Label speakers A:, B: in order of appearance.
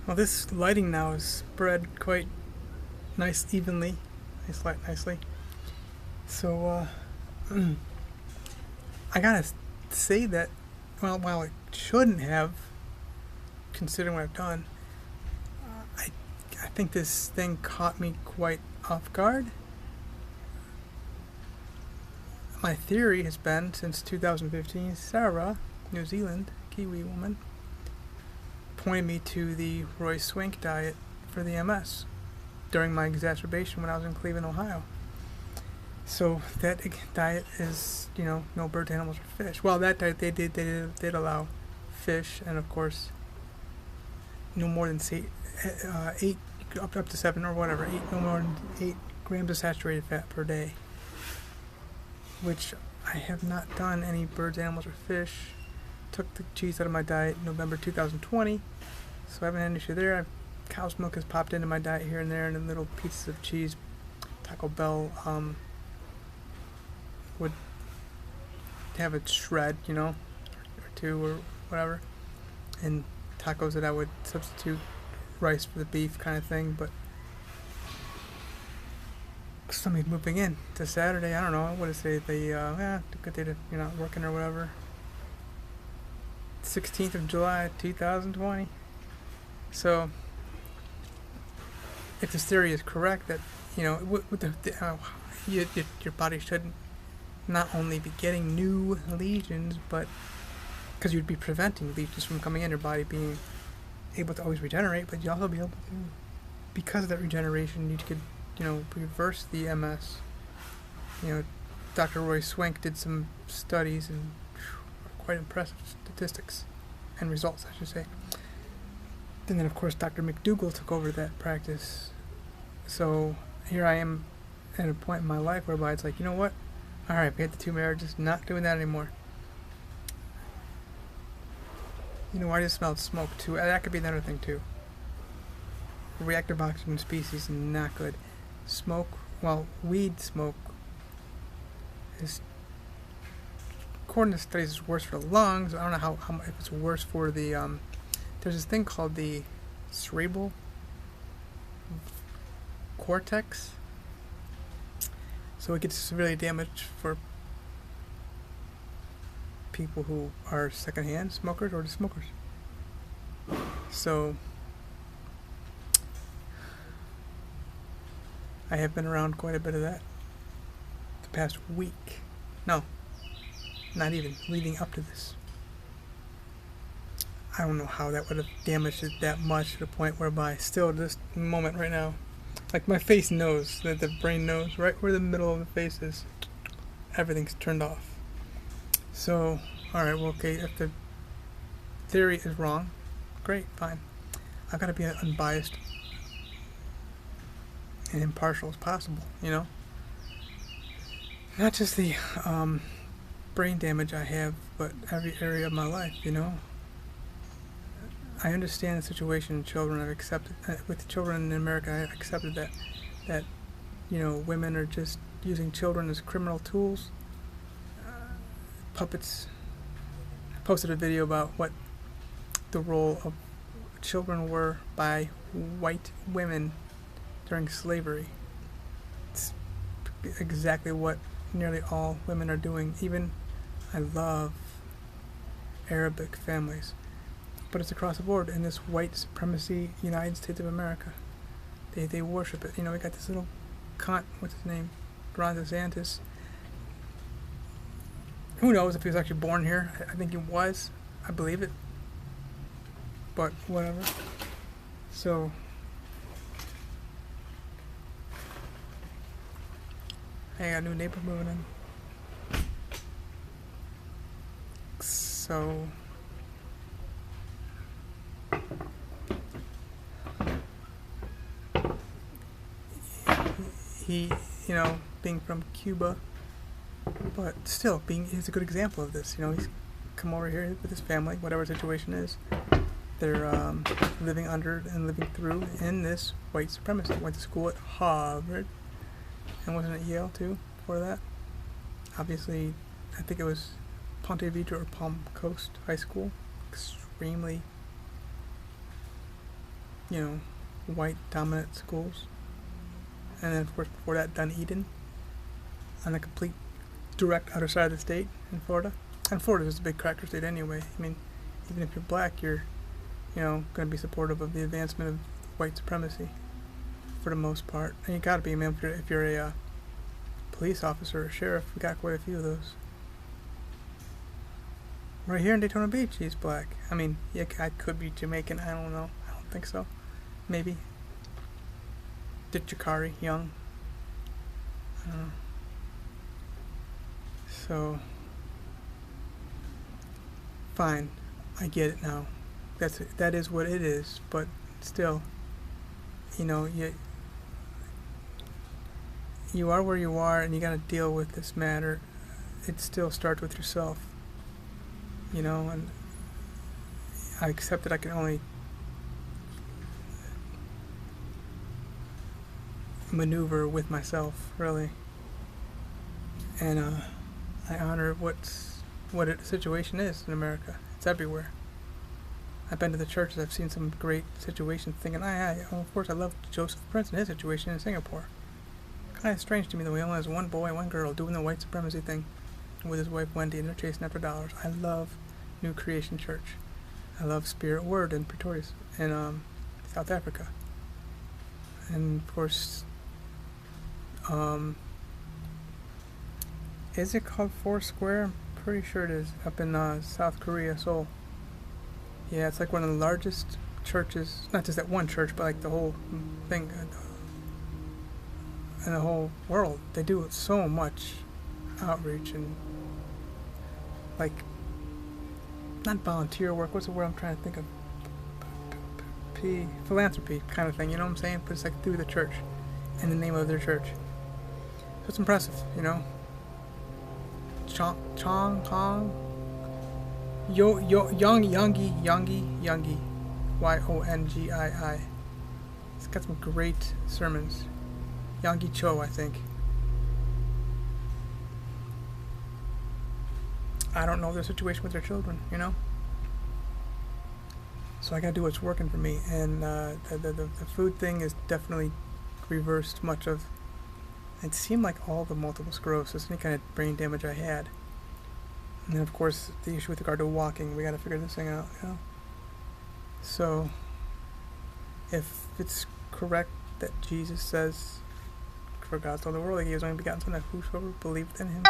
A: Well, this lighting now is spread quite evenly, nicely. So I gotta say that, well, while it shouldn't have, considering what I've done, I I think this thing caught me quite off guard. My theory has been since 2015, Sarah, New Zealand, Kiwi woman, pointed me to the swank diet for the MS during my exacerbation when I was in Cleveland, Ohio. So that diet is, no birds, animals, or fish. Well, that diet they did allow fish, and of course, no more than say, 8 up to 7 or whatever, no more than 8 grams of saturated fat per day, which I have not done any birds, animals, or fish. Took the cheese out of my diet in November 2020, so I haven't had an issue there. Cow's milk has popped into my diet here and there, and then little pieces of cheese. Taco Bell would have a shred, or two or whatever, and tacos that I would substitute rice for the beef kind of thing. But somebody's moving in to Saturday. I don't know. What is it? Good day to you're not working or whatever. 16th of July, 2020. So, if this theory is correct, that your body should not only be getting new lesions, but because you'd be preventing lesions from coming in, your body being able to always regenerate, but you also be able to, because of that regeneration, you could, reverse the MS. Dr. Roy Swank did some studies and quite impressive statistics and results, I should say. And then, of course, Dr. McDougal took over that practice. So here I am at a point in my life whereby it's like, you know what? All right, we had the 2 marriages, not doing that anymore. I just smelled smoke too. That could be another thing too. Reactive oxygen species, not good. Smoke, weed smoke is, according to studies, is worse for the lungs. I don't know how if it's worse for the there's this thing called the cerebral cortex. So it gets severely damaged for people who are secondhand smokers or just smokers. So I have been around quite a bit of that the past week. No, not even leading up to this. I don't know how that would have damaged it that much to the point whereby still this moment right now, like my face knows, that the brain knows right where the middle of the face is, everything's turned off. So, alright, okay, if the theory is wrong, great, fine. I've got to be unbiased and impartial as possible, Not just the brain damage I have, but every area of my life, I understand the situation in children. I've accepted, with children in America, I've accepted that women are just using children as criminal tools, puppets. I posted a video about what the role of children were by white women during slavery. It's exactly what nearly all women are doing. Even, I love Arabic families, but it's across the board in this white supremacy United States of America. They worship it. We got this little cunt, what's his name, Ron DeSantis. Who knows if he was actually born here? I think he was. I believe it. But whatever. So hey, I got a new neighbor moving in. So he, being from Cuba, but still he's a good example of this. He's come over here with his family, whatever the situation is. They're living under and living through in this white supremacy. Went to school at Harvard, and wasn't at Yale too before that. Obviously, I think it was Ponte Vedra or Palm Coast High School. Extremely white dominant schools. And then, of course, before that, Dunedin, on the complete direct other side of the state in Florida. And Florida is a big cracker state anyway. I mean, even if you're black, you're, going to be supportive of the advancement of white supremacy for the most part. And you got to be, man, if you're a police officer or sheriff. We got quite a few of those. Right here in Daytona Beach, he's black. I mean, yeah, I could be Jamaican. I don't know. I don't think so. Maybe. Jakari, young. I don't know. So, fine. I get it now. That is what it is. But still, you are where you are, and you got to deal with this matter. It still starts with yourself. And I accept that I can only maneuver with myself, really. And I honor what the situation is in America. It's everywhere. I've been to the churches. I've seen some great situations, thinking, of course, I love Joseph Prince and his situation in Singapore. Kind of strange to me that he only has one boy, one girl doing the white supremacy thing with his wife Wendy, and they're chasing after dollars. I love New Creation Church. I love Spirit Word in Pretoria, in South Africa. And of course, is it called Foursquare? I'm pretty sure it is, up in South Korea, Seoul. Yeah, it's like one of the largest churches, not just that one church, but like the whole thing in the whole world. They do so much outreach and like not volunteer work, what's the word I'm trying to think of? Philanthropy kind of thing, you know what I'm saying? But it's like through the church, in the name of their church. So it's impressive, Chong Hong Yongi Yongii. He's got some great sermons. Yonggi Cho, I think. I don't know their situation with their children, So I gotta do what's working for me. And the food thing is definitely reversed much of. It seemed like all the multiple sclerosis, any kind of brain damage I had. And then, of course, the issue with regard to walking, we gotta figure this thing out, So, if it's correct that Jesus says, for God so loved the world, He gave His only begotten Son, that whosoever believeth in Him